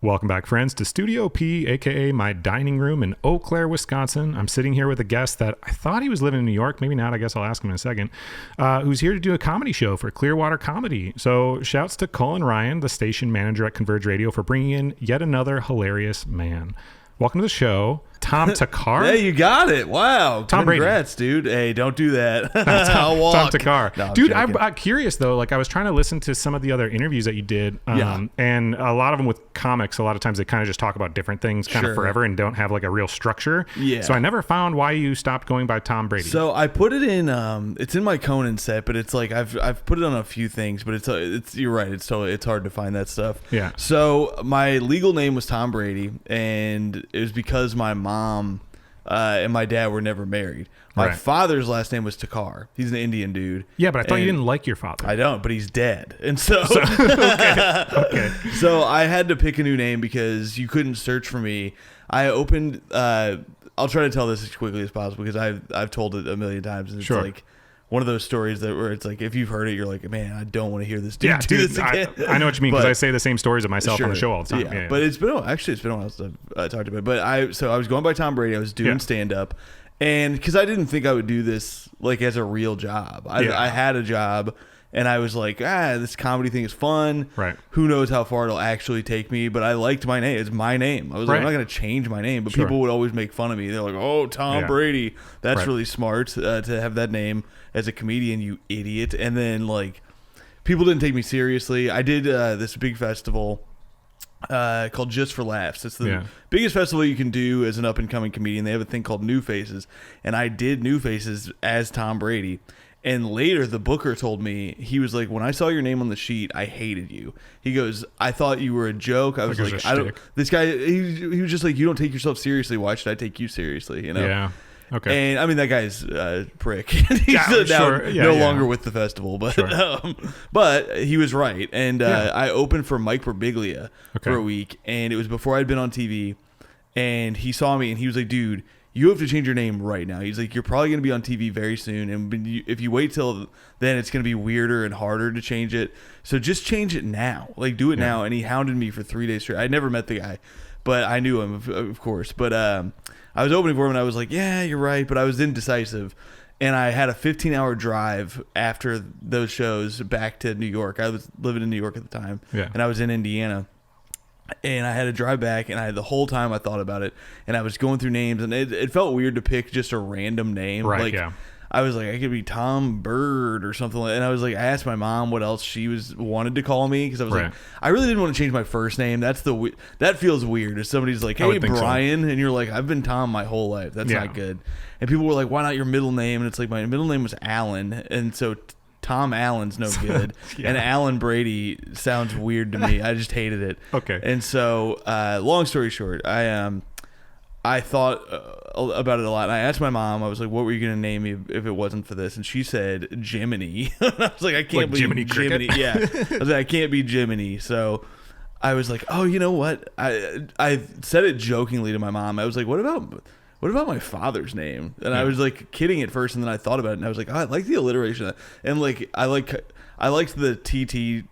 Welcome back, friends, to Studio P, aka my dining room in Eau Claire, Wisconsin. I'm sitting here with a guest that I thought he was living in New York. Maybe not. I guess I'll ask him in a second. Who's here to do a comedy show for Clearwater Comedy. So shouts to Colin Ryan, the station manager at Converge Radio, for bringing in yet another hilarious man. Welcome to the show, Tom Thakkar. Hey, you got it. Wow. Tom Congrats, dude. Hey, don't do that. I'll walk. Tom Thakkar. No, Dude, I'm curious, though. Like, I was trying to listen to some of the other interviews that you did. And a lot of them with comics, a lot of times they kind of just talk about different things kind of forever and don't have like a real structure. Yeah. So I never found why you stopped going by Tom Brady. So I put it in, it's in my Conan set, but it's like, I've put it on a few things, but it's you're right. It's hard to find that stuff. Yeah. So my legal name was Tom Brady, and it was because my mom and my dad were never married. My father's last name was Thakkar. He's an Indian dude. Yeah, but I thought you didn't like your father. I don't, but he's dead. And so okay. So I had to pick a new name because you couldn't search for me. I opened I'll try to tell this as quickly as possible because I've told it a million times, and it's like one of those stories where it's like, if you've heard it, you're like, man, I don't want to hear this dude do this again. I know what you mean, because I say the same stories of myself on the show all the time. Yeah. But it's been a while since I've talked about it. But I was going by Tom Brady. I was doing stand-up. And because I didn't think I would do this like as a real job. I had a job, and I was like, this comedy thing is fun. Right. Who knows how far it'll actually take me? But I liked my name. It's my name. I was like, I'm not going to change my name. But people would always make fun of me. They're like, oh, Tom Brady. That's really smart to have that name as a comedian, you idiot. And then, like, people didn't take me seriously. I did this big festival called Just for Laughs. It's the biggest festival you can do as an up-and-coming comedian. They have a thing called New Faces, and I did New Faces as Tom Brady. And later, the booker told me, he was like, when I saw your name on the sheet, I hated you. He goes, I thought you were a joke. I was like, I don't. This guy, he was just like, you don't take yourself seriously. Why should I take you seriously? You know? Yeah. Okay. And I mean, that guy's prick. He's no longer with the festival, but he was right. And I opened for Mike Birbiglia for a week, and it was before I'd been on TV. And he saw me, and he was like, dude, you have to change your name right now. He's like, you're probably going to be on TV very soon, and if you wait till then, it's going to be weirder and harder to change it. So just change it now. Like, do it now. And he hounded me for 3 days straight. I never met the guy, but I knew him, of course. But I was opening for him, and I was like, yeah, you're right, but I was indecisive. And I had a 15-hour drive after those shows back to New York. I was living in New York at the time, and I was in Indiana. And I had to drive back, and the whole time I thought about it, and I was going through names, and it felt weird to pick just a random name. I was like, I could be Tom Bird or something. And I was like, I asked my mom what else she wanted to call me, because I was like, I really didn't want to change my first name. That feels weird. If somebody's like, hey, Brian, and you're like, I've been Tom my whole life. That's not good. And people were like, why not your middle name? And it's like, my middle name was Allen, and so Tom Allen's no good. And Alan Brady sounds weird to me. I just hated it. Okay. And so, long story short, I thought about it a lot. And I asked my mom, I was like, what were you going to name me if it wasn't for this? And she said, Jiminy. I was like, I can't be Jiminy. Yeah. I was like, I can't be Jiminy. So I was like, oh, you know what? I said it jokingly to my mom. I was like, what about my father's name? And I was like kidding at first, and then I thought about it, and I was like, oh, I like the alliteration. And like, I liked the TT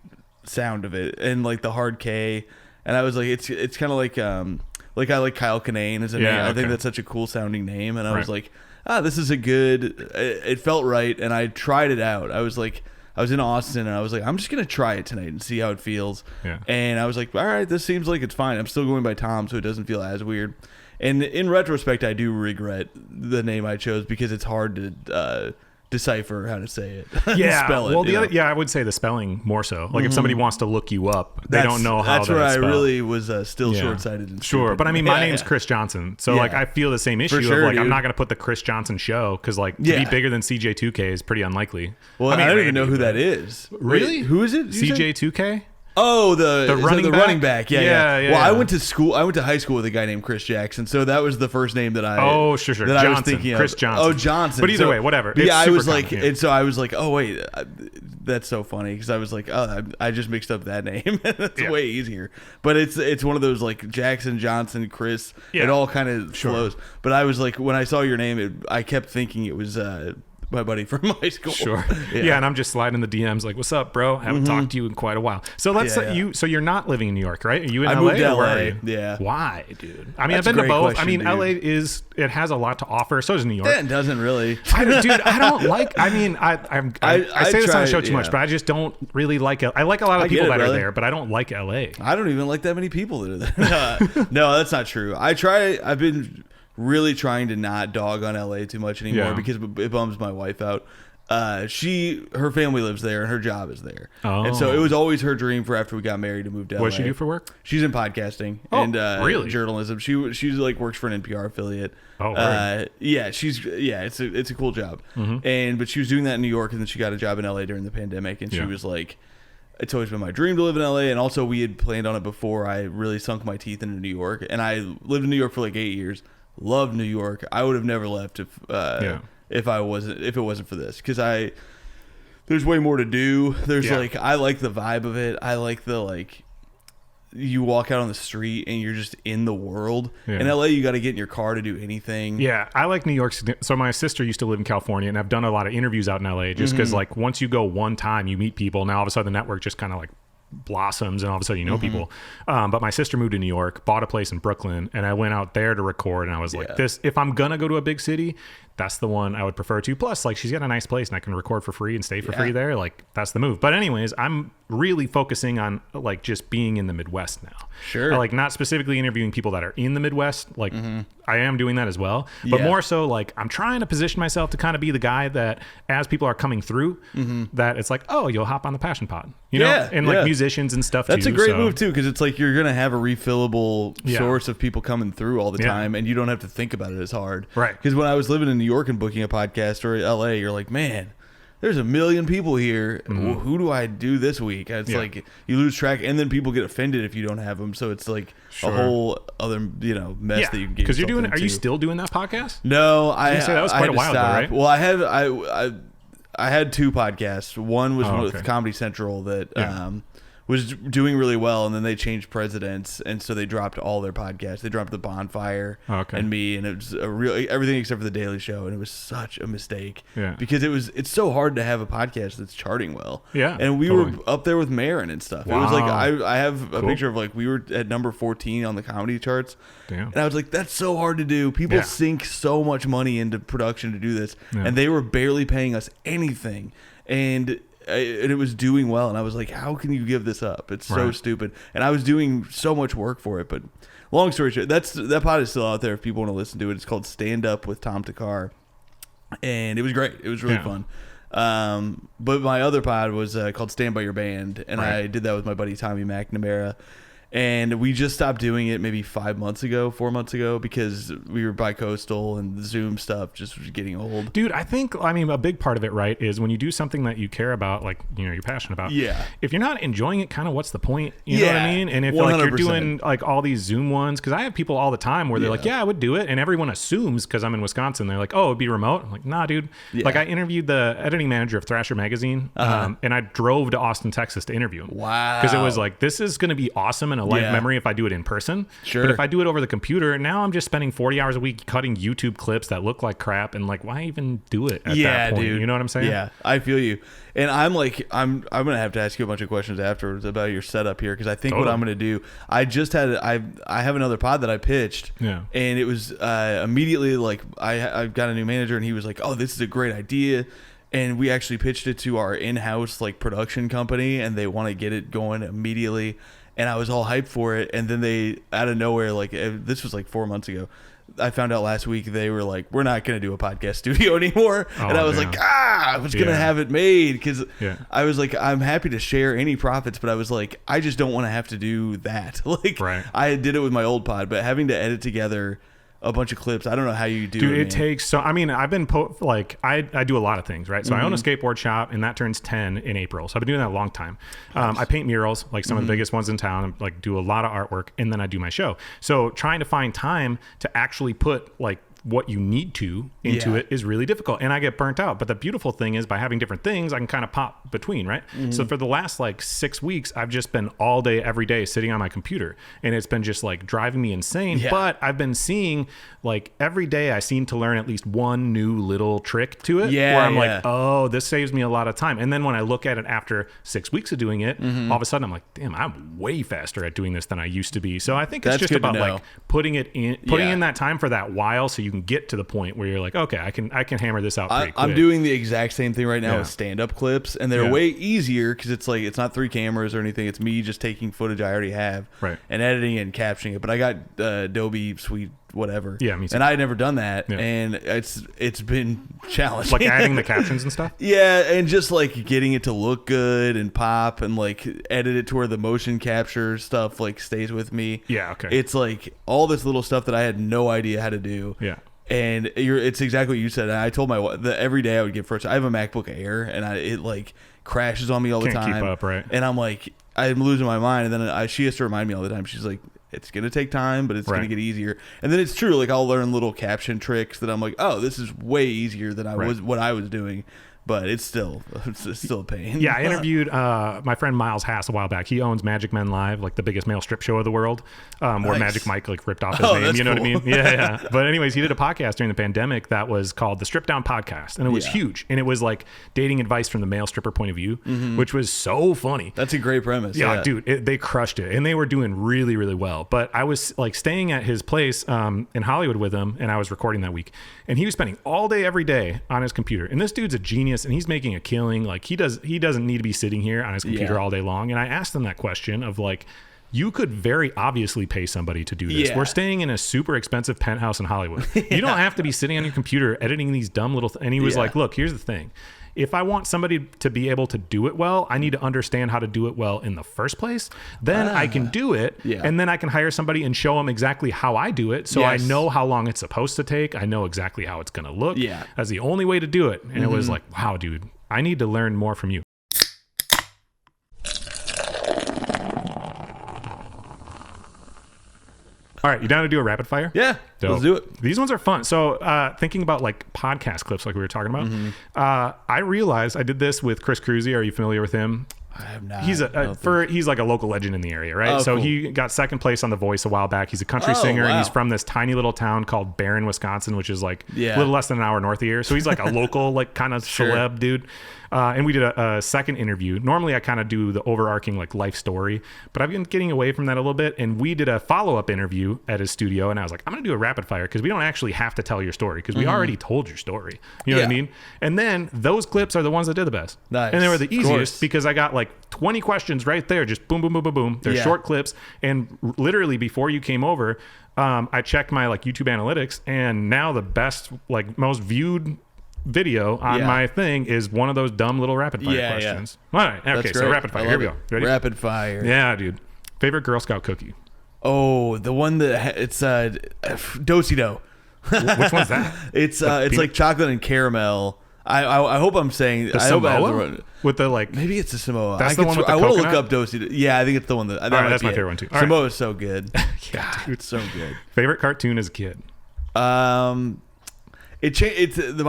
sound of it, and like the hard K. And I was like, it's kind of like I like Kyle Kinane as a name. I think that's such a cool sounding name. And I was like, this is it felt right. And I tried it out. I was in Austin, and I was like, I'm just going to try it tonight and see how it feels. Yeah. And I was like, all right, this seems like it's fine. I'm still going by Tom, so it doesn't feel as weird. And in retrospect, I do regret the name I chose, because it's hard to decipher how to say it. Spell it. Well, I would say the spelling more so. Like if somebody wants to look you up, they don't know how to spell. That's where I really was still short-sighted and stupid. But I mean, my name's Chris Johnson, so like I feel the same issue of like, dude, I'm not going to put the Chris Johnson show, because like to be bigger than CJ2K is pretty unlikely. Well, I don't even know who that is. Really? Wait, who is it? CJ2K? Oh, the running back. Yeah. Well, I went to high school with a guy named Chris Jackson, so that was the first name that I Johnson, I was thinking of. Chris Johnson. Oh, Johnson. But either way, whatever. Yeah, I was like, and so I was like, oh wait, that's so funny, because I was like, oh, I just mixed up that name. That's way easier. But it's one of those like Jackson, Johnson, Chris. It all kind of flows. But I was like, when I saw your name, I kept thinking it was my buddy from high school. Sure. Yeah. And I'm just sliding the DMs like, what's up, bro? Haven't talked to you in quite a while. So let's so you're not living in New York, right? Are you in LA? Moved to LA. Where are you? Yeah. Why, dude? I mean, That's I've been to both. question, I mean, dude. LA it has a lot to offer. So does New York. Yeah, it doesn't really. Dude, I don't like, I mean, I say this on the show too much, yeah. but I just don't really like it. I like a lot of people that are brother. there, but I don't like LA. I don't even like that many people that are there. No, that's not true. I've been really trying to not dog on LA too much anymore because it bums my wife out. Her family lives there and her job is there. And so it was always her dream for after we got married to move to LA. What does she do for work? She's in podcasting and journalism. She's like works for an NPR affiliate. Oh, right. It's a cool job. But she was doing that in New York, and then she got a job in LA during the pandemic, and she was like, it's always been my dream to live in LA, and also we had planned on it before I really sunk my teeth into New York, and I lived in New York for like 8 years. Loved New York. I would have never left if it wasn't for this, because there's way more to do. There's I like the vibe of it. I like the you walk out on the street and you're just in the world. In LA, you got to get in your car to do anything. Yeah, I like New York. So my sister used to live in California, and I've done a lot of interviews out in LA just because once you go one time, you meet people. Now all of a sudden the network just kind of blossoms, and all of a sudden you know people. But my sister moved to New York, bought a place in Brooklyn, and I went out there to record, and I was like, this, if I'm gonna go to a big city, that's the one I would prefer to. Plus, she's got a nice place and I can record for free and stay for free there. That's the move. But anyways, I'm really focusing on just being in the Midwest now. Sure. Not specifically interviewing people that are in the Midwest. I am doing that as well. But more so I'm trying to position myself to kind of be the guy that as people are coming through, that it's you'll hop on the Passion Pod. You know? And musicians and stuff That's too. That's a great move too, because it's you're going to have a refillable source of people coming through all the time, and you don't have to think about it as hard. Right. Because when I was living in New York and booking a podcast, or LA, you're like, man, there's 1 million people here. Who do I do this week? It's you lose track, and then people get offended if you don't have them. So it's a whole other mess that you can get. Because you're doing. Are you still doing that podcast? No, I say that was quite a while ago, right? Well, I had 2 podcasts. One was with Comedy Central that was doing really well, and then they changed presidents, and so they dropped all their podcasts. They dropped The Bonfire and me, and it was everything except for The Daily Show, and it was such a mistake because it's so hard to have a podcast that's charting well. And we were up there with Marin and stuff. Wow. It was I have a picture of we were at number 14 on the comedy charts. Damn. And I was like, that's so hard to do. People sink so much money into production to do this, and they were barely paying us anything, and it was doing well, and I was like, how can you give this up? It's so stupid. And I was doing so much work for it. But long story short, that pod is still out there if people want to listen to it. It's called Stand Up with Tom Thakkar, and it was great. It was really fun. But my other pod was called Stand By Your Band, and I did that with my buddy Tommy McNamara. And we just stopped doing it maybe 4 months ago, because we were bi-coastal and the Zoom stuff just was getting old. Dude, I think, a big part of it, right, is when you do something that you care about, you're passionate about. Yeah. If you're not enjoying it, kind of what's the point? You know what I mean? And if 100%. You're doing all these Zoom ones, because I have people all the time where they're like, I would do it. And everyone assumes, because I'm in Wisconsin, they're like, oh, it'd be remote. I'm like, nah, dude. Yeah. I interviewed the editing manager of Thrasher magazine, and I drove to Austin, Texas to interview him. Wow. Because it was this is going to be awesome and a life memory if I do it in person. Sure. But if I do it over the computer, now I'm just spending 40 hours a week cutting YouTube clips that look like crap, and why even do it at that point? Dude. You know what I'm saying? Yeah, I feel you. And I'm gonna have to ask you a bunch of questions afterwards about your setup here, because I think what I'm gonna do, I have another pod that I pitched, and it was immediately I got a new manager, and he was like, oh, this is a great idea. And we actually pitched it to our in-house production company, and they want to get it going immediately. And I was all hyped for it, and then they, out of nowhere, this was 4 months ago, I found out last week they were like, we're not going to do a podcast studio anymore. And I was I was going to have it made, because I was like, I'm happy to share any profits, but I was like, I just don't want to have to do that. I did it with my old pod, but having to edit together a bunch of clips, I don't know how you do it. Dude, it takes so. I've been I do a lot of things, right? So I own a skateboard shop, and that turns 10 in April. So I've been doing that a long time. I paint murals, some of the biggest ones in town. Do a lot of artwork, and then I do my show. So trying to find time to actually put what you need to into it is really difficult, and I get burnt out. But the beautiful thing is, by having different things, I can kind of pop between, right? So for the last like 6 weeks, I've just been all day, every day sitting on my computer, and it's been just like driving me insane. But I've been seeing, like, every day I seem to learn at least one new little trick to it, where I'm like, oh, this saves me a lot of time. And then when I look at it after 6 weeks of doing it, all of a sudden I'm like, damn, I'm way faster at doing this than I used to be. So I think it's just about like putting in that time for that while, so you can get to the point where you're like, okay, I can hammer this out pretty quick. I'm doing the exact same thing right now with stand-up clips, and they're way easier because it's like, it's not 3 cameras or anything. It's me just taking footage I already have and editing it and captioning it. But I got Adobe Suite whatever. Yeah, me too. And I had never done that, and it's been challenging. Like adding the captions and stuff? Yeah, and just like getting it to look good and pop, and like edit it to where the motion capture stuff like stays with me. Yeah, okay. It's like all this little stuff that I had no idea how to do. Yeah. And it's exactly what you said. And I told my wife that every day I would get frustrated. I have a MacBook Air, and it like crashes on me all the time. Can't keep up, right? And I'm like, I'm losing my mind. And then she has to remind me all the time. She's like, it's going to take time, but it's going to get easier. And then it's true. Like, I'll learn little caption tricks that I'm like, oh, this is way easier than what I was doing. But it's still a pain. Yeah, I interviewed my friend Miles Hass a while back. He owns Magic Men Live, like the biggest male strip show of the world, where Magic Mike like ripped off his name. You know what I mean? Yeah. But anyways, he did a podcast during the pandemic that was called the Strip Down Podcast, and it was huge. And it was like dating advice from the male stripper point of view, which was so funny. That's a great premise. Yeah, dude, they crushed it, and they were doing really, really well. But I was like staying at his place in Hollywood with him, and I was recording that week, and he was spending all day, every day on his computer. And this dude's a genius, and he's making a killing. Like, he doesn't need to be sitting here on his computer all day long. And I asked him that question of like, you could very obviously pay somebody to do this. We're staying in a super expensive penthouse in Hollywood. You don't have to be sitting on your computer editing these dumb little and he was like, look, here's the thing. If I want somebody to be able to do it well, I need to understand how to do it well in the first place. Then I can do it, and then I can hire somebody and show them exactly how I do it. So I know how long it's supposed to take. I know exactly how it's going to look. Yeah. That's the only way to do it. And it was like, wow, dude, I need to learn more from you. All right, you down to do a rapid fire? Yeah, let's do it. These ones are fun. So thinking about like podcast clips like we were talking about, I realized I did this with Chris Cruzy. Are you familiar with him? I have not. He's like a local legend in the area, right? Oh, so cool. He got second place on The Voice a while back. He's a country singer, and he's from this tiny little town called Barron, Wisconsin, which is like a little less than an hour north of here. So he's like a local, like kind of celeb dude. And we did a second interview. Normally I kind of do the overarching like life story, but I've been getting away from that a little bit. And we did a follow-up interview at his studio, and I was like, I'm going to do a rapid fire because we don't actually have to tell your story because we already told your story. You know what I mean? And then those clips are the ones that did the best. Nice. And they were the easiest because I got like 20 questions right there. Just boom, boom, boom, boom, boom. They're short clips. And literally before you came over, I checked my like YouTube analytics, and now the best, like most viewed video on my thing is one of those dumb little rapid fire questions. All right. Okay, so rapid fire. Here we go. Ready? Rapid fire. Yeah, dude. Favorite Girl Scout cookie? Oh, the one that it's Do-si-do. Which one's that? It's like chocolate and caramel. I hope I'm saying the Samoa with the like. Maybe it's the Samoa. That's the one with the I coconut? want to look up Do-si-do. Yeah, I think it's the one that. That's my favorite one too. Samoa is so good. Yeah, dude, it's so good. Favorite cartoon as a kid? My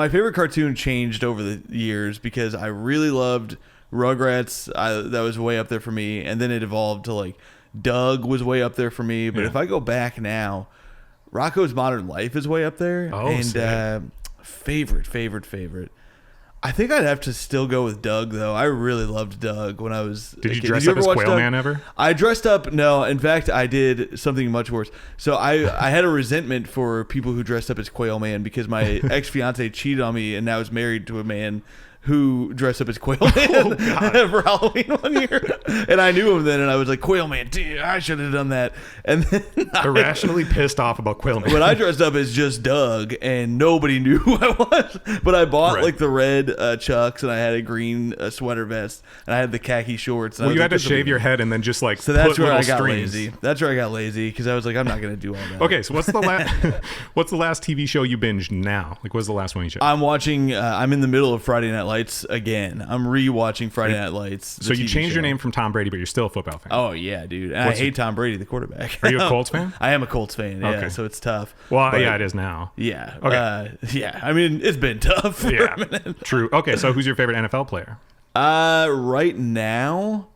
favorite cartoon changed over the years because I really loved Rugrats. That was way up there for me, and then it evolved to like Doug was way up there for me. But if I go back now, Rocko's Modern Life is way up there. Oh, and favorite. I think I'd have to still go with Doug, though. I really loved Doug when I was. Did you dress up as Quail Man ever? I dressed up. No, in fact, I did something much worse. So I had a resentment for people who dressed up as Quail Man because my ex-fiance cheated on me and now is married to a man who dressed up as Quail Man for Halloween one year. And I knew him then, and I was like, Quail Man, dude, I should have done that. And then irrationally pissed off about Quail Man. But I dressed up as just Doug, and nobody knew who I was. But I bought like the red chucks, and I had a green sweater vest, and I had the khaki shorts. Well, you had to shave your head and then just like so that's put where I got strings. lazy. That's where I got lazy because I was like, I'm not going to do all that. Okay, so what's the last TV show you binged now? Like, what's the last one you watched? I'm watching. I'm in the middle of Friday Night Lights again. I'm rewatching Friday Night Lights. So you changed your name from Tom Brady, but you're still a football fan. Oh yeah, dude. And I hate Tom Brady, the quarterback. Are you a Colts fan? I am a Colts fan. Yeah, okay. So it's tough. Well, yeah, it is now. Yeah. Okay. Yeah. I mean, it's been tough for a minute. True. Okay. So who's your favorite NFL player? Right now.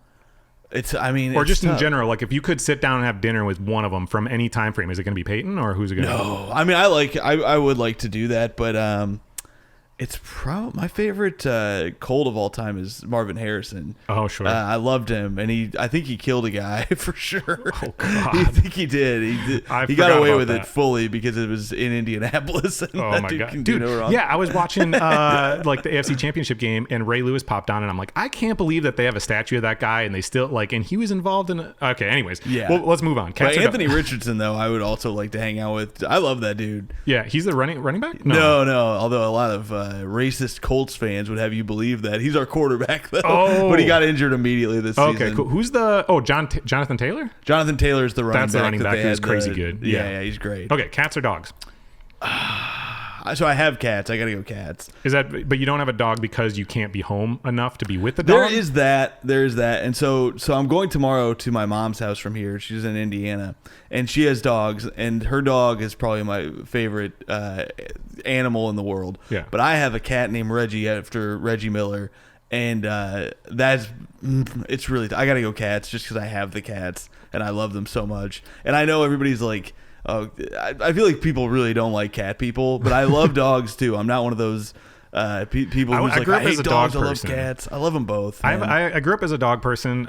Or just in general, like if you could sit down and have dinner with one of them from any time frame, is it going to be Peyton or who's it going to be? No, I mean, I would like to do that, but it's probably my favorite Colt of all time is Marvin Harrison. Oh, sure. I loved him, and I think he killed a guy for sure. Oh God, I think he did. He got away with it fully because it was in Indianapolis. And oh my God, dude! Yeah, I was watching like the AFC Championship game, and Ray Lewis popped on, and I'm like, I can't believe that they have a statue of that guy, and they still and he was involved in. Okay, anyways, yeah. Well, let's move on. But Anthony Richardson, though, I would also like to hang out with. I love that dude. Yeah, he's the running back. No. Although a lot of racist Colts fans would have you believe that he's our quarterback, though. Oh. But he got injured immediately this season. Okay, cool. Who's the Jonathan Taylor? Jonathan Taylor's the running back. That's the running back who's crazy good. Yeah, he's great. Okay, cats or dogs? So I have cats. I gotta go cats. Is that? But you don't have a dog because you can't be home enough to be with the There dog. is that, and so I'm going tomorrow to my mom's house from here. She's in Indiana, and she has dogs, and her dog is probably my favorite animal in the world. Yeah. But I have a cat named Reggie after Reggie Miller, and it's really I gotta go cats just because I have the cats and I love them so much. And I know everybody's like. I feel like people really don't like cat people, but I love dogs too. I'm not one of those people who's like, I hate dogs, I love cats. I love them both. I grew up as a dog person,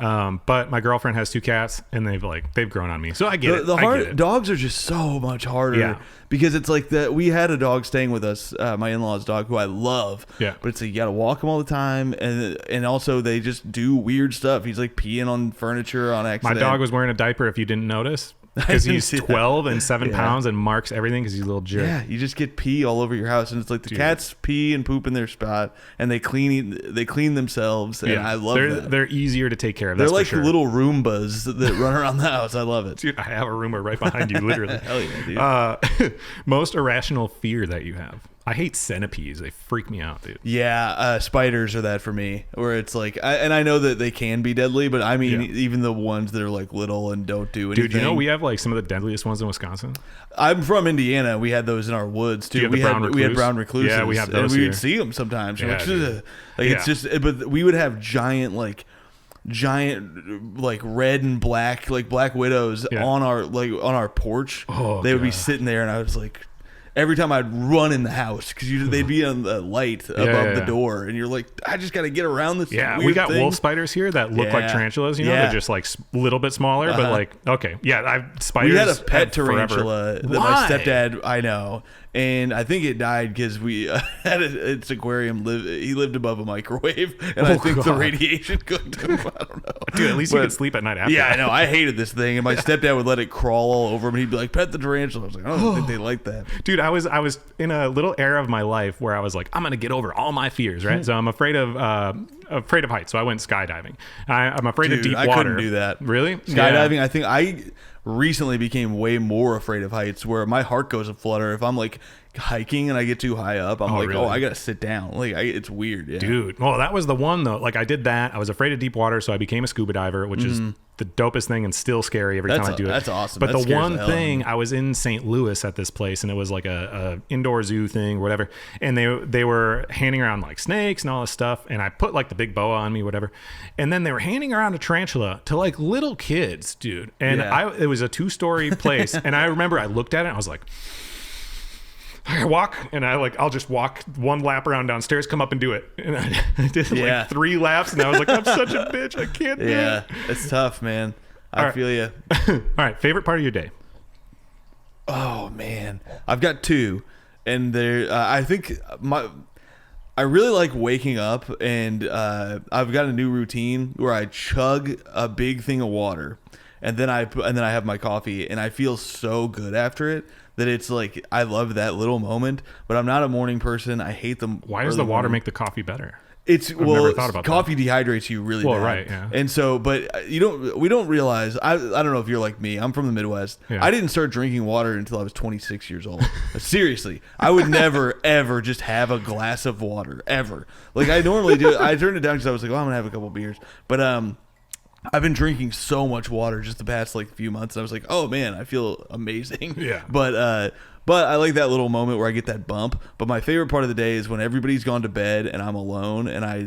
but my girlfriend has 2 cats, and they've grown on me. So I get it. Dogs are just so much harder because it's like that. We had a dog staying with us, my in-laws' dog, who I love. Yeah. But it's like you got to walk him all the time, and also they just do weird stuff. He's like peeing on furniture on accident. My dog was wearing a diaper. If you didn't notice. Because he's 12 and 7 pounds and marks everything because he's a little jerk. Yeah, you just get pee all over your house, and it's like the cats pee and poop in their spot, and they clean themselves, and I love that. They're easier to take care of. They're like little Roombas that run around the house. I love it. Dude, I have a Roomba right behind you, literally. Hell yeah, dude. Most irrational fear that you have. I hate centipedes. They freak me out, dude. Yeah, spiders are that for me. Where it's like, and I know that they can be deadly, but I mean, even the ones that are like little and don't do anything. Dude, you know we have like some of the deadliest ones in Wisconsin. I'm from Indiana. We had those in our woods too. We had brown recluses. Yeah, we have those. And we would see them sometimes. Yeah, it's just, but we would have giant like red and black like black widows on our porch. They would be sitting there, and I was like. Every time I'd run in the house because they'd be on the light above the door, and you're like, I just got to get around this. Yeah, weird we got thing. wolf spiders here that look like tarantulas. You know, they're just like a little bit smaller, but like spiders. We had a pet tarantula that my stepdad. I know. And I think it died because we had its aquarium. He lived above a microwave, and I think the radiation cooked him. I don't know. Dude, at least you could sleep at night after. Yeah, I know. I hated this thing, and my stepdad would let it crawl all over him, and he'd be like, "Pet the tarantula." I was like, I don't think they like that. Dude, I was in a little era of my life where I was like, I'm gonna get over all my fears, right? So I'm afraid of heights, so I went skydiving. I'm afraid of deep water. I couldn't do that. Really? Skydiving? I think I recently became way more afraid of heights, where my heart goes a flutter if I'm like hiking and I get too high up. I'm really? I gotta sit down. Like it's weird. Yeah. Dude, well, that was the one though. Like I did that. I was afraid of deep water, so I became a scuba diver, which is the dopest thing and still scary every time I do it. That's awesome. But the one thing, I was in St. Louis at this place, and it was like a indoor zoo thing or whatever, and they were handing around like snakes and all this stuff, and I put like the big boa on me, whatever, and then they were handing around a tarantula to like little kids, dude, and it was a 2-story place, and I remember I looked at it and I was like, I walk, and I'll just walk 1 lap around downstairs, come up and do it. And I did like 3 laps, and I was like, I'm such a bitch. I can't do it. Yeah, it's tough, man. I feel you. All right, favorite part of your day? Oh, man. I've got 2. And I think I really like waking up, and I've got a new routine where I chug a big thing of water, and then I have my coffee, and I feel so good after it. That it's like, I love that little moment, but I'm not a morning person. I hate them. Why does the water make the coffee better? I've never thought about coffee dehydrates you really bad. Right, yeah. And so, but we don't realize, I don't know if you're like me. I'm from the Midwest. Yeah. I didn't start drinking water until I was 26 years old. Seriously. I would never, ever just have a glass of water, ever. Like I normally do. I turned it down because I was like, I'm going to have a couple beers. But I've been drinking so much water just the past like few months. And I was like, oh man, I feel amazing. Yeah. But I like that little moment where I get that bump. But my favorite part of the day is when everybody's gone to bed and I'm alone and I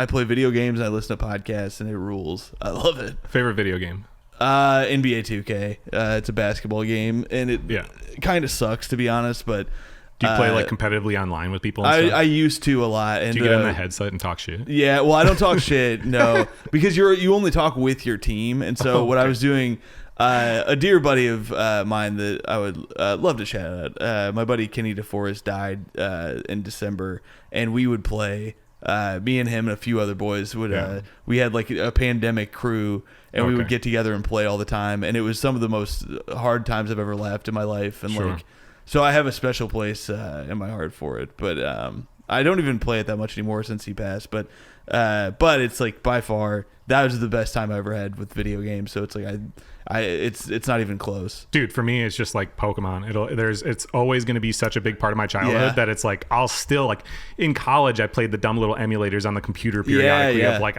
play video games and I listen to podcasts and it rules. I love it. Favorite video game? NBA 2K. It's a basketball game and it kind of sucks, to be honest. But do you play like competitively online with people? And stuff? I used to a lot. And do you get in the headset and talk shit? Yeah, well, I don't talk shit, no, because you only talk with your team. And so what I was doing. A dear buddy of mine that I would love to shout out. My buddy Kenny DeForest died in December, and we would play. Me and him and a few other boys would. We had like a pandemic crew, and we would get together and play all the time. And it was some of the most hard times I've ever laughed in my life. And like, so I have a special place in my heart for it. But I don't even play it that much anymore since he passed. But it's like by far that was the best time I ever had with video games. So it's like it's not even close, dude. For me, it's just like Pokemon. It's always going to be such a big part of my childhood that it's like I'll still like in college. I played the dumb little emulators on the computer periodically. Of like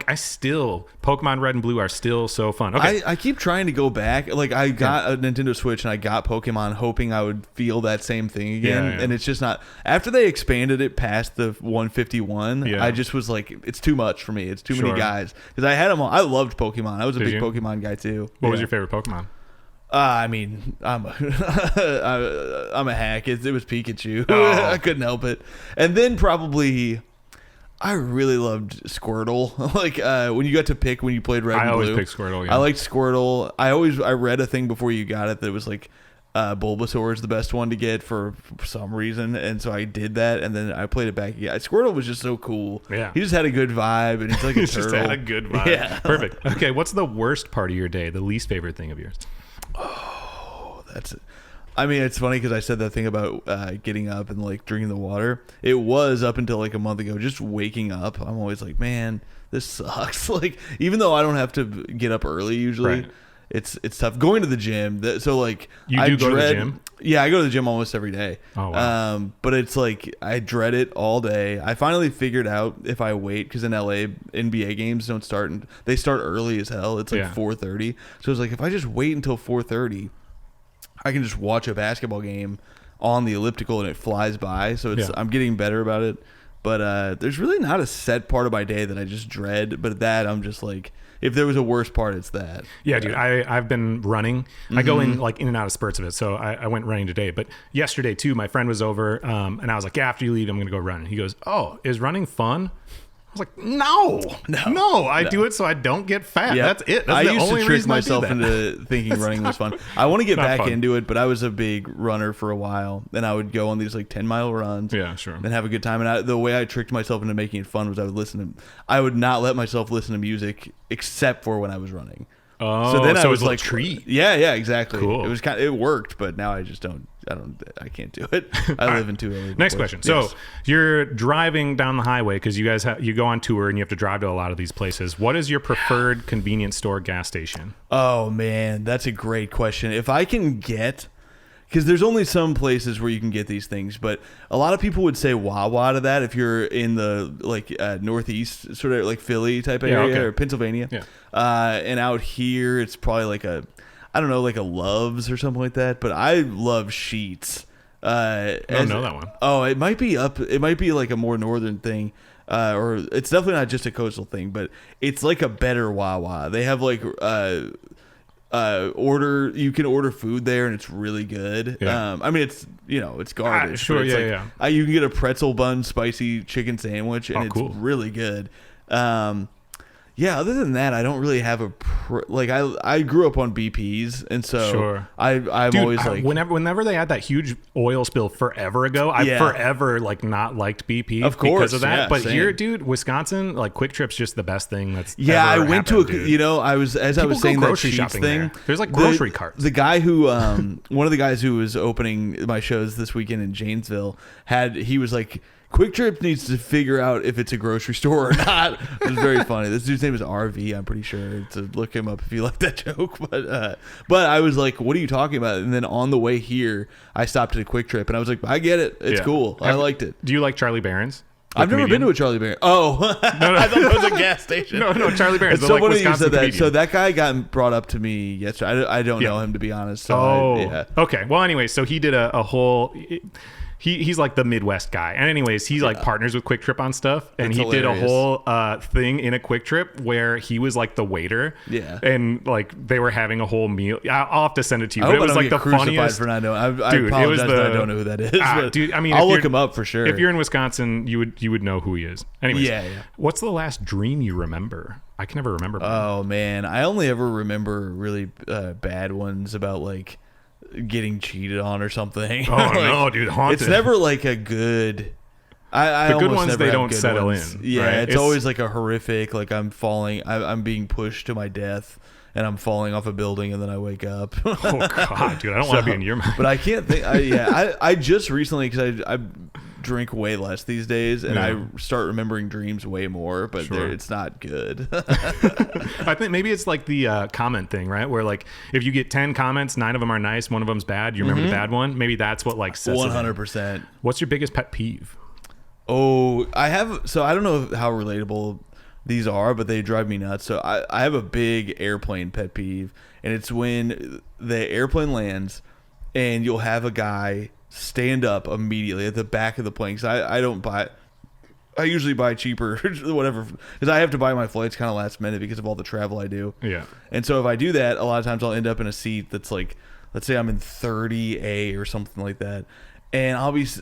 I still Pokemon Red and Blue are still so fun. Okay, I keep trying to go back. Like I got a Nintendo Switch and I got Pokemon, hoping I would feel that same thing again, and it's just not. After they expanded it past the 151, I just was like, it's too much for me. It's too many guys because I had them all. I loved Pokemon. I was a big Pokemon guy too. What was your favorite Pokemon? I mean, I'm a hack. It was Pikachu. I couldn't help it. And then probably, I really loved Squirtle. Like when you got to pick when you played Red and Blue. I always picked Squirtle. Yeah. I liked Squirtle. I read a thing before you got it that was like Bulbasaur is the best one to get for some reason, and so I did that, and then I played it back again. Squirtle was just so cool. Yeah, he just had a good vibe, and it's like a turtle. Just had a good vibe. Yeah, perfect. Okay, what's the worst part of your day? The least favorite thing of yours? Oh, that's it. I mean, it's funny because I said that thing about getting up and like drinking the water. It was up until like a month ago. Just waking up, I'm always like, man, this sucks. Like, even though I don't have to get up early usually. Right. It's tough going to the gym. So like you do go to the gym? Yeah, I go to the gym almost every day. Oh wow. But it's like I dread it all day. I finally figured out if I wait, because in LA NBA games don't start and they start early as hell. It's like 4:30. So it's like if I just wait until 4:30, I can just watch a basketball game on the elliptical and it flies by. So it's I'm getting better about it. But there's really not a set part of my day that I just dread. But that I'm just like, if there was a worst part, it's that. Yeah, dude. I've been running. I go in and out of spurts of it. So I went running today. But yesterday, too, my friend was over. And I was like, yeah, after you leave, I'm going to go run. He goes, oh, is running fun? I was like, no. I do it so I don't get fat. Yep. That's it. That's I used to trick myself into thinking running was fun. I want to get back into it, but I was a big runner for a while. And I would go on these like 10-mile runs. Yeah, sure. And have a good time. And the way I tricked myself into making it fun was I would not let myself listen to music except for when I was running. Oh, so then I was like, treat. Yeah, exactly. Cool. It was it worked, but now I just I can't do it. I live in too early. Next question. Yes. So you're driving down the highway because you guys you go on tour and you have to drive to a lot of these places. What is your preferred convenience store gas station? Oh man, that's a great question. If I can get, because there's only some places where you can get these things, but a lot of people would say Wawa to that if you're in the like Northeast, sort of like Philly type of area or Pennsylvania. Yeah. And out here, it's probably like I don't know, like a Love's or something like that. But I love Sheetz. I don't know that one. Oh, it might be up. It might be like a more northern thing. Or it's definitely not just a coastal thing, but it's like a better Wawa. They have like you can order food there and it's really good. I mean, it's it's garbage. Sure, it's you can get a pretzel bun spicy chicken sandwich and it's really good. Other than that, I don't really have I grew up on BPs, and so I'm always like whenever they had that huge oil spill forever ago, I forever like not liked BP because of that. But here, dude, Wisconsin, like Quick Trip's just the best thing that's ever I went happened, to I was saying that grocery shopping thing. There's like grocery carts. The guy who one of the guys who was opening my shows this weekend in Janesville he was like Quick Trip needs to figure out if it's a grocery store or not. It's very funny. This dude's name is RV. I'm pretty sure. To look him up if you like that joke. But I was like, what are you talking about? And then on the way here, I stopped at a Quick Trip and I was like, I get it. It's cool. I liked it. Do you like Charlie Barron's? I've never been to a Charlie Barron. Oh, no. I thought it was a gas station. No, Charlie Barron's. It's so funny you said that. So that guy got brought up to me yesterday. I don't know him, to be honest. So okay. Well, anyway, so he did a whole... He's like the Midwest guy. And anyways, he like partners with Quick Trip on stuff. And he did a whole thing in a Quick Trip where he was like the waiter. Yeah. And like they were having a whole meal. I'll have to send it to you. But it was like the funniest. For not knowing. I apologize that I don't know who that is. Dude, I mean, I'll look him up for sure. If you're in Wisconsin, you would know who he is. Anyways, what's the last dream you remember? I can never remember. Oh, man. I only ever remember really bad ones about like getting cheated on or something. Oh like, no, dude, haunted. It's never like a good. The good ones they don't settle ones. in. Yeah, right? it's always like a horrific. Like I'm falling. I'm being pushed to my death, and I'm falling off a building, and then I wake up. Oh God, dude, I don't want to be in your mind. But I can't think. I just recently because I drink way less these days, and I start remembering dreams way more, but it's not good. I think maybe it's like the comment thing, right? Where like if you get 10 comments, 9 of them are nice, 1 of them's bad, you remember the bad one. Maybe that's what like says 100%. What's your biggest pet peeve? Oh, I don't know how relatable these are, but they drive me nuts. So I have a big airplane pet peeve, and it's when the airplane lands and you'll have a guy stand up immediately at the back of the plane. Because I usually buy cheaper, whatever, because I have to buy my flights kind of last minute because of all the travel I do. Yeah. And so if I do that, a lot of times I'll end up in a seat that's like, let's say I'm in 30A or something like that. And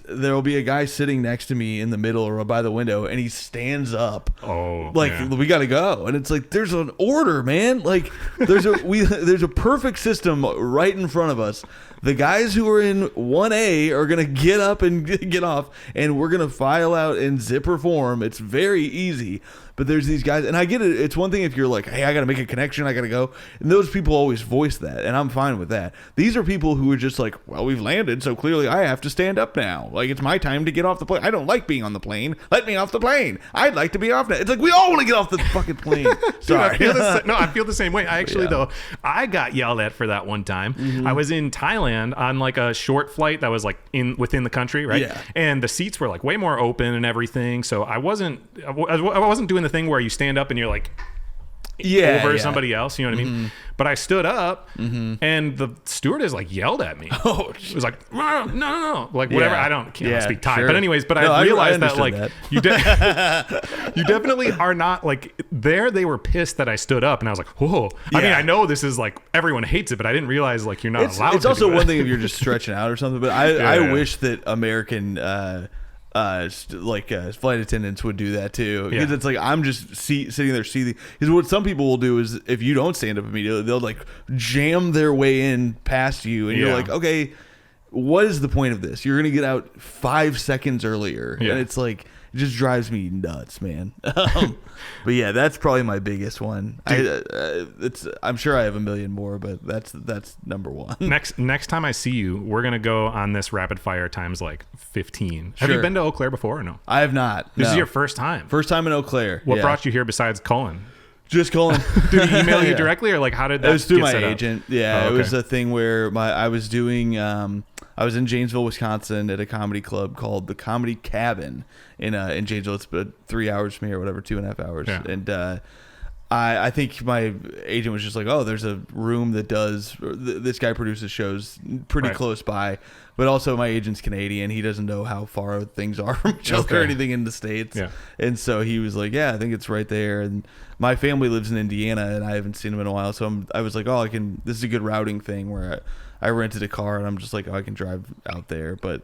there'll be a guy sitting next to me in the middle or by the window, and he stands up. Oh, we got to go. And it's like, there's an order, man. Like there's a perfect system right in front of us. The guys who are in 1A are going to get up and get off, and we're going to file out in zipper form. It's very easy. But there's these guys, and I get it. It's one thing if you're like, hey, I got to make a connection, I got to go. And those people always voice that, and I'm fine with that. These are people who are just like, well, we've landed, so clearly I have to stand up now. Like, it's my time to get off the plane. I don't like being on the plane. Let me off the plane. I'd like to be off now. It's like, we all want to get off the fucking plane. Sorry. Dude, I feel the same way. I actually, though, I got yelled at for that one time. Mm-hmm. I was in Thailand on like a short flight that was like within the country, right? Yeah. And the seats were like way more open and everything. So I wasn't doing the thing where you stand up and you're like over somebody else, you know what I mean? But I stood up and the stewardess like yelled at me. Oh, it was like, no, like whatever. I can't speak Thai, but anyways, but I realized that like that. You definitely are not like there. They were pissed that I stood up, and I was like, whoa. I mean, I know this is like everyone hates it, but I didn't realize like you're not allowed. It's also one thing if you're just stretching out or something. But I wish that American flight attendants would do that too, because it's like I'm just sitting there seething. Because what some people will do is if you don't stand up immediately, they'll like jam their way in past you, and you're like, okay, what is the point of this? You're gonna get out 5 seconds earlier, and it's like it just drives me nuts, man. But yeah, that's probably my biggest one. I'm sure I have a million more, but that's number one. Next time I see you, we're gonna go on this rapid fire times like 15. Have you been to Eau Claire before or no? I have not. This is your first time. First time in Eau Claire. What brought you here besides Colin? Just Colin. Did he email you directly, or like how did that? It was through my agent. Yeah, It was a thing where I was doing. I was in Janesville, Wisconsin, at a comedy club called the Comedy Cabin in Janesville. It's about 3 hours from here, or whatever, 2.5 hours. Yeah. And I think my agent was just like, oh, there's a room that does. This guy produces shows pretty close by. But also, my agent's Canadian. He doesn't know how far things are from each other or anything in the States. Yeah. And so he was like, yeah, I think it's right there. And my family lives in Indiana, and I haven't seen him in a while. So I was like, oh, this is a good routing thing where I rented a car, and I'm just like, oh, I can drive out there. But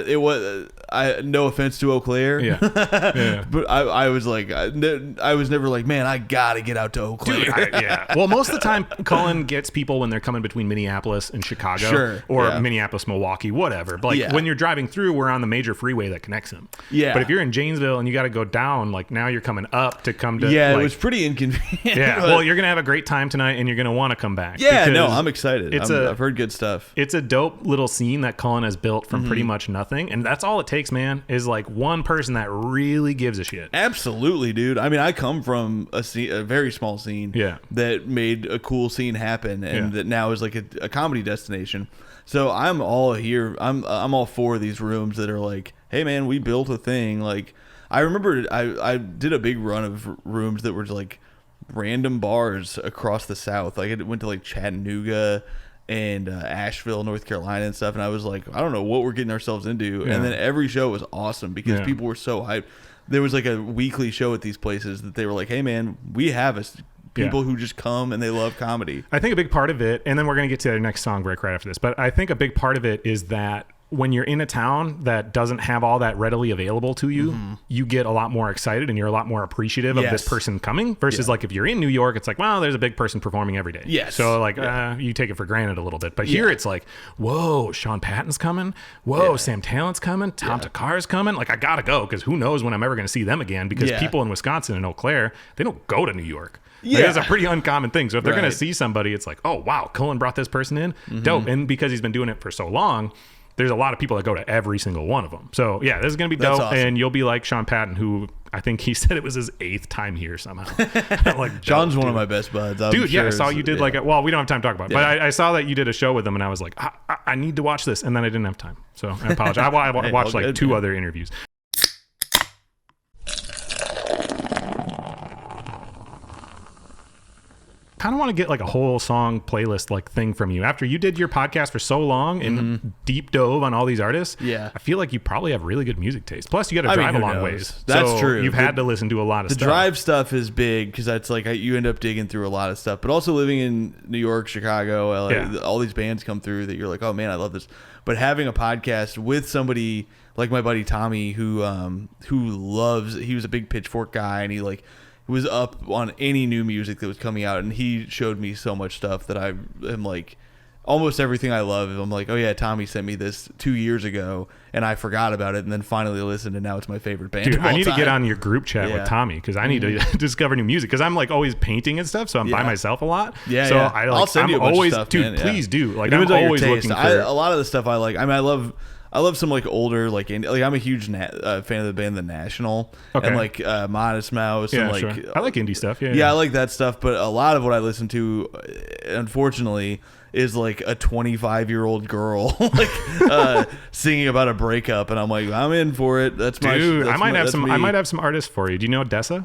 it was no offense to Eau Claire, but I was like, I was never like, man, I gotta get out to Eau Claire. Dude, well, most of the time Colin gets people when they're coming between Minneapolis and Chicago, or Minneapolis, Milwaukee, whatever. But like when you're driving through, we're on the major freeway that connects them. Yeah. But if you're in Janesville and you got to go down, like now you're coming up to come to. Yeah, like, it was pretty inconvenient. Yeah. Well, you're gonna have a great time tonight, and you're gonna want to come back. Yeah. No, I'm excited. I've heard good stuff. It's a dope little scene that Colin has built from pretty much nothing. And that's all it takes, man, is like one person that really gives a shit. Absolutely, dude. I mean, I come from a very small scene that made a cool scene happen, and that now is like a comedy destination. So I'm all here. I'm all for these rooms that are like, hey, man, we built a thing. Like, I remember I did a big run of rooms that were like random bars across the South. Like, I went to like Chattanooga and Asheville, North Carolina and stuff. And I was like, I don't know what we're getting ourselves into. Yeah. And then every show was awesome because people were so hyped. There was like a weekly show at these places that they were like, hey, man, we have people who just come and they love comedy. I think a big part of it, and then we're going to get to the next song break right after this, but I think a big part of it is that when you're in a town that doesn't have all that readily available to you, you get a lot more excited and you're a lot more appreciative of this person coming versus like if you're in New York, it's like, well, there's a big person performing every day. Yes. So like you take it for granted a little bit. But here it's like, whoa, Sean Patton's coming. Whoa, Sam Tallent's coming. Tom Takkar's coming. Like, I got to go because who knows when I'm ever going to see them again, because people in Wisconsin and Eau Claire, they don't go to New York. Like, that's a pretty uncommon thing. So if they're going to see somebody, it's like, oh, wow, Cullen brought this person in. Dope. And because he's been doing it for so long, there's a lot of people that go to every single one of them. So yeah, this is going to be dope. Awesome. And you'll be like Sean Patton, who I think he said it was his 8th time here somehow. Like, John's one of my best buds. Dude, I saw you did like, well, we don't have time to talk about it, but I saw that you did a show with him and I was like, I need to watch this. And then I didn't have time. So I apologize. I watched like 2 other interviews. Kind of want to get like a whole song playlist like thing from you after you did your podcast for so long and deep dove on all these artists. I feel like you probably have really good music taste. Plus you got to drive a long ways. That's true. You've had to listen to a lot of stuff. The drive stuff is big because that's like you end up digging through a lot of stuff, but also living in New York, Chicago, LA, all these bands come through that you're like, oh man, I love this. But having a podcast with somebody like my buddy Tommy who he was a big Pitchfork guy and he like was up on any new music that was coming out, and he showed me so much stuff that I am like, almost everything I love. I'm like, oh yeah, Tommy sent me this 2 years ago and I forgot about it, and then finally listened, and now it's my favorite band. Dude, I need to get on your group chat with Tommy because I need to discover new music, because I'm like always painting and stuff, so I'm by myself a lot. I'll send you a bunch of stuff, dude, man. Please do. Like, I'm always looking for a lot of the stuff I like. I mean, I love some like older like I'm a huge fan of the band The National and like Modest Mouse and like I like indie stuff. I like that stuff, but a lot of what I listen to, unfortunately, is like a 25-year-old girl like singing about a breakup, and I'm like, I'm in for it. That's my dude. I might have some artists for you. Do you know Dessa?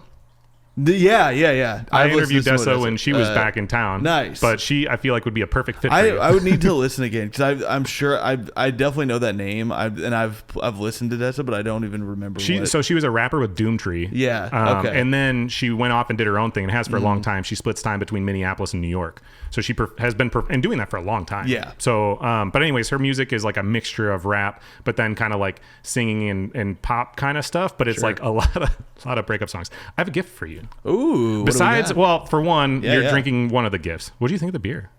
Yeah. I interviewed Dessa when she was back in town. Nice. But I feel like would be a perfect fit for you. I would need to listen again because I'm sure I definitely know that name. I've listened to Dessa, but I don't even remember. So she was a rapper with Doomtree. Yeah. Okay. And then she went off and did her own thing and has for a long time. She splits time between Minneapolis and New York. So she has been and doing that for a long time. Yeah. So, but anyways, her music is like a mixture of rap, but then kind of like singing and pop kind of stuff. But it's like a lot of breakup songs. I have a gift for you. Ooh. Besides, well, for one, you're drinking one of the gifts. What do you think of the beer?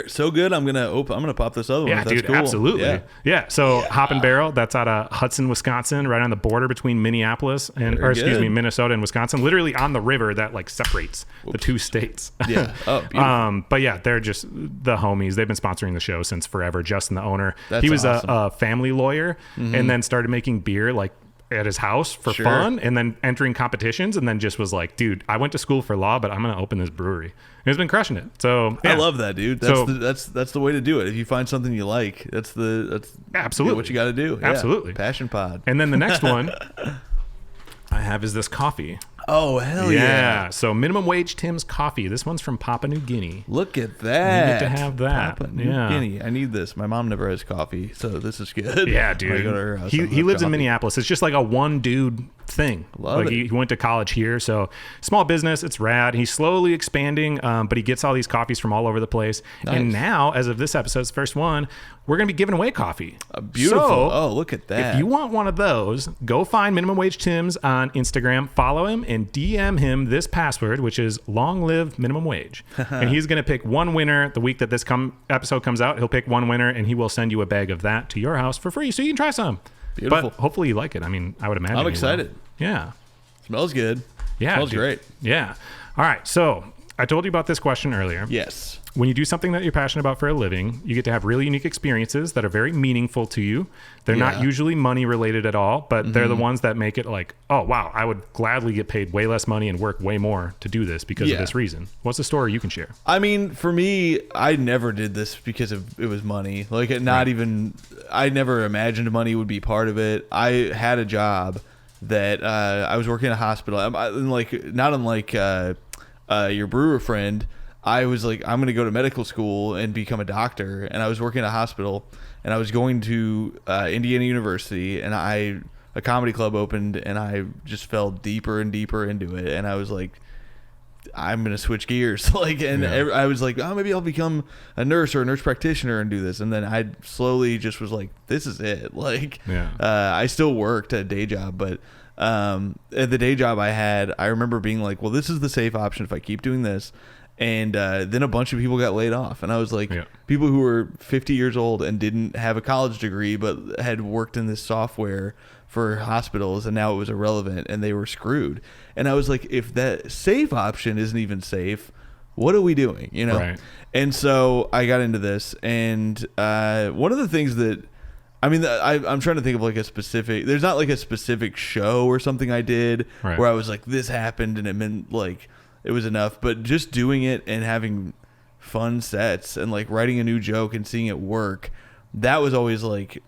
So good. I'm gonna pop this other one. Yeah, dude, cool. Absolutely. Yeah. So Hop and Barrel, that's out of Hudson, Wisconsin, right on the border between Minnesota and Wisconsin, literally on the river that like separates the two states. Yeah. Oh, beautiful. But yeah, they're just the homies. They've been sponsoring the show since forever. Justin, the owner, he was awesome. a family lawyer, and then started making beer like at his house for fun, and then entering competitions, and then just was like, dude, I went to school for law, but I'm gonna open this brewery. And he's been crushing it. So I love that, dude. That's the way to do it. If you find something you like, that's absolutely what you got to do. Absolutely. Passion pod. And then the next one I have is this coffee. Oh, hell yeah. So Minimum Wage Tim's Coffee. This one's from Papua New Guinea. Look at that. You get to have that. Papua New Guinea. I need this. My mom never has coffee, so this is good. Yeah, dude. I go to her house, he lives in Minneapolis. It's just like a one dude thing. Love it. He went to college here, so small business. It's rad. He's slowly expanding, but he gets all these coffees from all over the place. Nice. And now, as of this episode's first one, we're going to be giving away coffee. Beautiful. So, look at that. If you want one of those, go find Minimum Wage Tim's on Instagram, follow him, and DM him this password, which is long live minimum wage. And he's going to pick one winner the week that this episode comes out. He'll pick one winner, and he will send you a bag of that to your house for free so you can try some. Beautiful. But hopefully you like it. I mean, I would imagine. I'm excited. Yeah. Smells good. Yeah. Smells great. Yeah. All right. So I told you about this question earlier. Yes. When you do something that you're passionate about for a living, you get to have really unique experiences that are very meaningful to you. They're not usually money related at all, but they're the ones that make it like, oh, wow, I would gladly get paid way less money and work way more to do this because of this reason. What's the story you can share? I mean, for me, I never did this because it was money. Like, I never imagined money would be part of it. I had a job that I was working in a hospital. Not unlike your brewer friend, I was like, I'm going to go to medical school and become a doctor. And I was working in a hospital, and I was going to Indiana University, and a comedy club opened, and I just fell deeper and deeper into it. And I was like, I'm going to switch gears. I was like, oh, maybe I'll become a nurse or a nurse practitioner and do this. And then I slowly just was like, this is it. I still worked at a day job, but at the day job I had, I remember being like, well, this is the safe option if I keep doing this. And then a bunch of people got laid off. And I was like, people who were 50 years old and didn't have a college degree, but had worked in this software for hospitals, and now it was irrelevant, and they were screwed. And I was like, if that safe option isn't even safe, what are we doing? Right. And so I got into this, and one of the things that, I mean, I'm trying to think of like a specific, there's not like a specific show or something I did where I was like, this happened and it meant like it was enough, but just doing it and having fun sets and like writing a new joke and seeing it work, that was always like,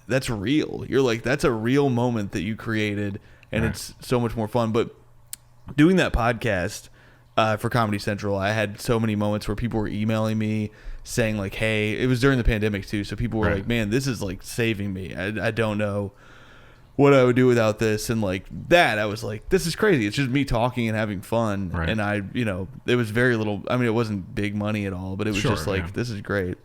that's real. You're like, that's a real moment that you created, and it's so much more fun. But doing that podcast for Comedy Central, I had so many moments where people were emailing me saying like, hey, it was during the pandemic too, so people were like, man, this is like saving me. I don't know what I would do without this. And like that, I was like, this is crazy. It's just me talking and having fun. And I, it was very little, I mean, it wasn't big money at all, but it was just like, this is great.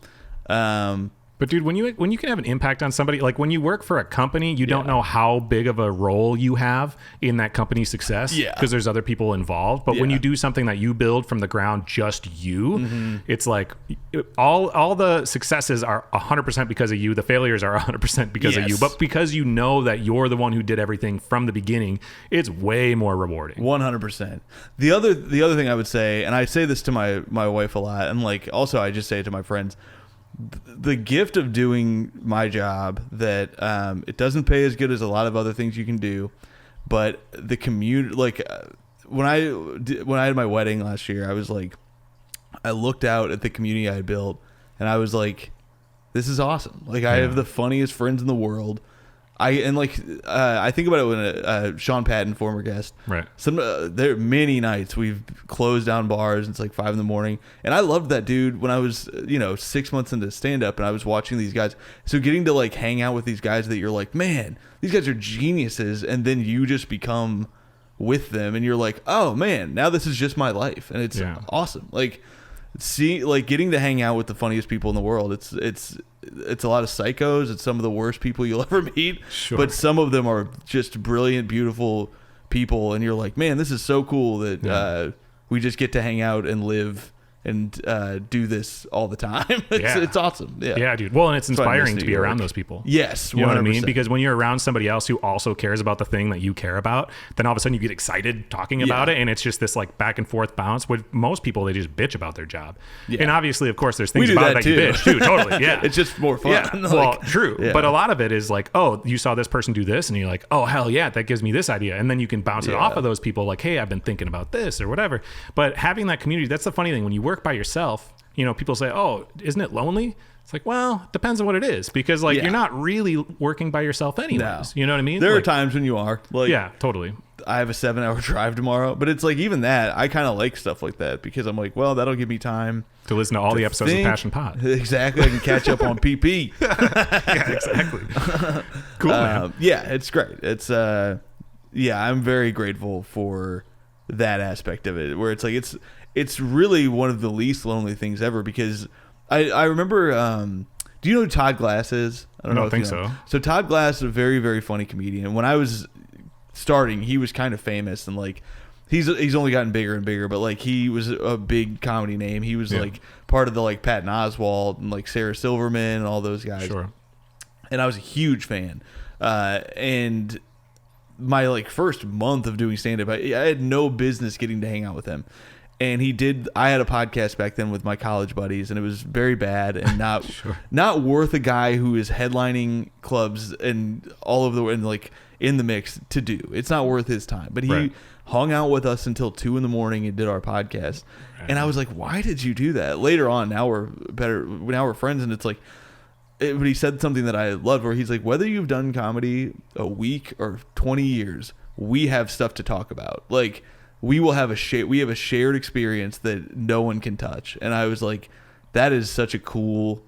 But dude, when you can have an impact on somebody, like when you work for a company, you don't know how big of a role you have in that company's success because there's other people involved. But when you do something that you build from the ground, just you, it's like all the successes are 100% because of you. The failures are 100% because of you. But because you know that you're the one who did everything from the beginning, it's way more rewarding. 100%. The other thing I would say, and I say this to my wife a lot, and like also I just say it to my friends, the gift of doing my job, that it doesn't pay as good as a lot of other things you can do, but the community, like when I had my wedding last year, I was like, I looked out at the community I built, and I was like, this is awesome. Like I have the funniest friends in the world. I think about it when Sean Patton, former guest, there many nights we've closed down bars and it's like 5 a.m, and I loved that dude when I was 6 months into stand up, and I was watching these guys. So getting to like hang out with these guys that you're like, man, these guys are geniuses, and then you just become with them, and you're like, oh man, now this is just my life, and it's awesome. Like getting to hang out with the funniest people in the world. It's a lot of psychos. It's some of the worst people you'll ever meet, but some of them are just brilliant, beautiful people. And you're like, man, this is so cool that we just get to hang out and live and do this all the time. It's awesome. Yeah, dude. Well, and it's inspiring to be around those people. Yes, 100%. You know what I mean? Because when you're around somebody else who also cares about the thing that you care about, then all of a sudden you get excited talking about it, and it's just this like back and forth bounce. With most people, they just bitch about their job. And obviously, of course, there's things about it that you bitch too. Totally. Yeah. It's just more fun. Yeah. Well, true. Yeah. But a lot of it is like, oh, you saw this person do this, and you're like, oh, hell yeah, that gives me this idea. And then you can bounce it off of those people like, hey, I've been thinking about this or whatever. But having that community, that's the funny thing. When you work by yourself, people say, oh, isn't it lonely? It's like, well, it depends on what it is, because like you're not really working by yourself anyways. No. You know what I mean? There are times when you are. Like, yeah, totally. I have a 7-hour drive tomorrow, but it's like even that, I kind of like stuff like that because I'm like, well, that'll give me time to listen to all the episodes of Passion Pod. Exactly. I can catch up on PP. Yeah, exactly. Cool, man. Yeah, it's great. It's I'm very grateful for that aspect of it, where it's like it's really one of the least lonely things ever, because I remember, do you know who Todd Glass is? I don't think so. So Todd Glass is a very, very funny comedian. When I was starting, he was kind of famous, and like he's only gotten bigger and bigger, but like he was a big comedy name. He was like part of the like Patton Oswalt and like Sarah Silverman and all those guys. Sure. And I was a huge fan. And my like first month of doing stand-up, I had no business getting to hang out with him. And I had a podcast back then with my college buddies, and it was very bad and not sure. not worth a guy who is headlining clubs and all over and like in the mix to do. It's not worth his time. But he hung out with us until 2 a.m. and did our podcast. Right. And I was like, why did you do that? Later on, now we're better. Now we're friends, and it's like, but he said something that I loved, where he's like, whether you've done comedy a week or 20 years, we have stuff to talk about. Like, we have a shared experience that no one can touch. And I was like, that is such a cool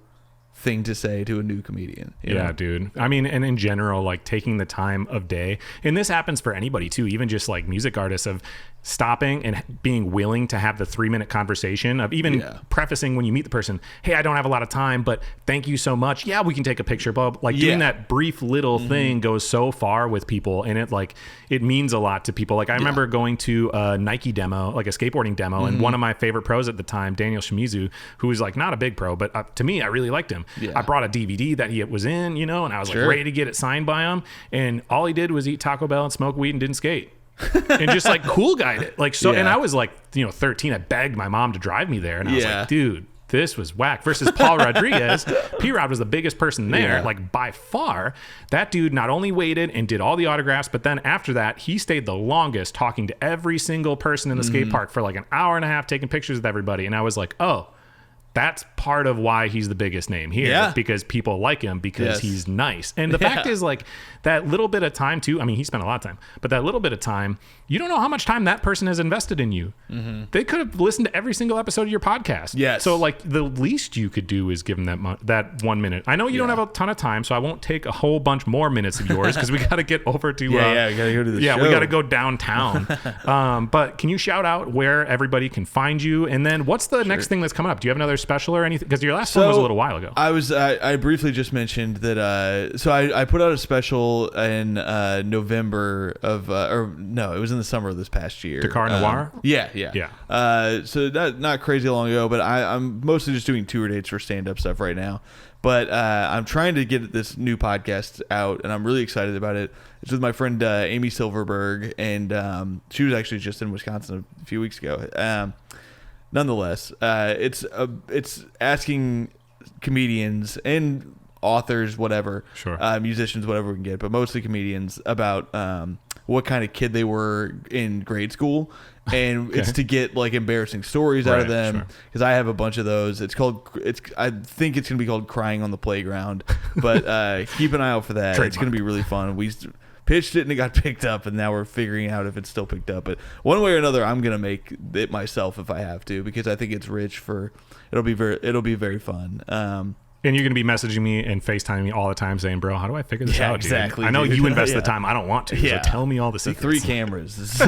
thing to say to a new comedian. You know? Dude. I mean, and in general, like taking the time of day, and this happens for anybody too, even just like music artists, of stopping and being willing to have the 3-minute conversation of even prefacing when you meet the person, hey, I don't have a lot of time, but thank you so much. Yeah, we can take a picture, but like doing that brief little thing goes so far with people, and it means a lot to people. Like I remember going to a Nike demo, like a skateboarding demo, and one of my favorite pros at the time, Daniel Shimizu, who was like not a big pro, but to me, I really liked him. I brought a DVD that he was in, and I was like ready to get it signed by him, and all he did was eat Taco Bell and smoke weed and didn't skate. And just like cool guyed it. Like, so, and I was like, 13, I begged my mom to drive me there, and I was like, dude, this was whack. Versus Paul Rodriguez, P-Rod was the biggest person there, like by far. That dude not only waited and did all the autographs, but then after that, he stayed the longest talking to every single person in the skate park for like an hour and a half, taking pictures with everybody. And I was like, oh, that's part of why he's the biggest name here, because people like him because he's nice. And the fact is, like, that little bit of time too, I mean, he spent a lot of time, but that little bit of time, you don't know how much time that person has invested in you. They could have listened to every single episode of your podcast. So like the least you could do is give them that 1 minute. I know you don't have a ton of time, so I won't take a whole bunch more minutes of yours, because we got to get over to we gotta go to the show. We got to go downtown. But can you shout out where everybody can find you, and then what's the next thing that's coming up? Do you have another special or anything? Because your last one was a little while ago. I briefly just mentioned that. So I put out a special in November of, or no, it was in the summer of this past year. Thakkar Noir. So not crazy long ago, but I'm mostly just doing tour dates for stand-up stuff right now. But I'm trying to get this new podcast out, and I'm really excited about it. It's with my friend Amy Silverberg, and she was actually just in Wisconsin a few weeks ago. Nonetheless, it's asking comedians and authors, whatever, musicians, whatever we can get, but mostly comedians, about what kind of kid they were in grade school, and it's to get like embarrassing stories out of them, because I have a bunch of those. I think it's gonna be called Crying on the Playground, but keep an eye out for that. Trademark. It's gonna be really fun. We pitched it and it got picked up, and now we're figuring out if it's still picked up. But one way or another, I'm gonna make it myself if I have to, because I think it's rich for. It'll be very fun. And you're going to be messaging me and FaceTiming me all the time saying, bro, how do I figure this out, exactly, dude? I know you invest the time. I don't want to. So tell me all the secrets. The 3 cameras.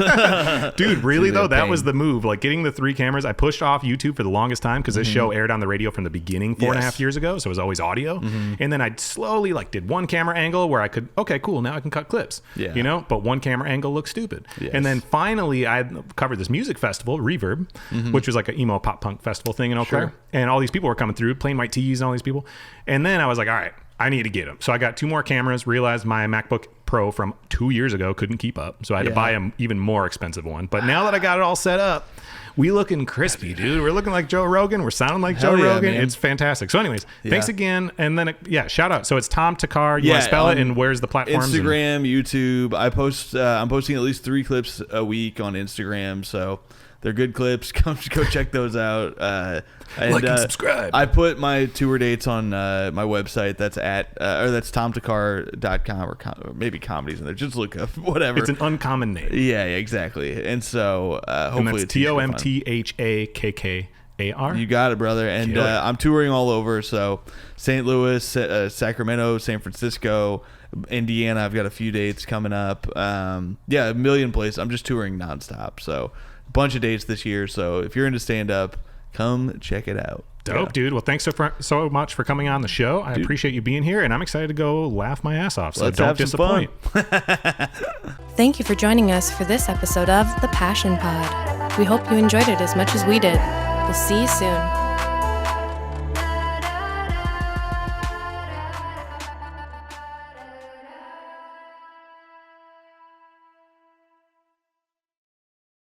Dude, really, though? That was the move. Like, getting the 3 cameras. I pushed off YouTube for the longest time, because this show aired on the radio from the beginning 4.5 years ago. So it was always audio. And then I slowly did 1 camera angle where I could, okay, cool, now I can cut clips. But 1 camera angle looks stupid. And then finally, I covered this music festival, Reverb, which was like an emo pop punk festival thing in Eau Claire. And all these people were coming through, Plain White Tees and all these people. And then I was like, all right, I need to get them. So I got 2 more cameras, realized my MacBook Pro from 2 years ago couldn't keep up. So I had to buy an even more expensive one. But now that I got it all set up, we looking crispy, dude. We're looking like Joe Rogan. We're sounding like Joe Rogan. Man. It's fantastic. So anyways, thanks again. And then, shout out. So it's Tom Thakkar. You want to spell it? And where's the platforms? Instagram, YouTube. I'm posting at least 3 clips a week on Instagram. So they're good clips. Go check those out. And, like and subscribe. I put my tour dates on my website. That's that's tomthakkar.com, or maybe comedies in there. Just look up whatever. It's an uncommon name. Yeah, exactly. And so hopefully it's TOMTHAKKAR. You got it, brother. And I'm touring all over. So St. Louis, Sacramento, San Francisco, Indiana. I've got a few dates coming up. A million places. I'm just touring nonstop. So a bunch of dates this year. So if you're into stand-up, come check it out. Dope, dude. Well, thanks so much for coming on the show. I appreciate you being here, and I'm excited to go laugh my ass off. So Let's don't disappoint. Thank you for joining us for this episode of The Passion Pod. We hope you enjoyed it as much as we did. We'll see you soon.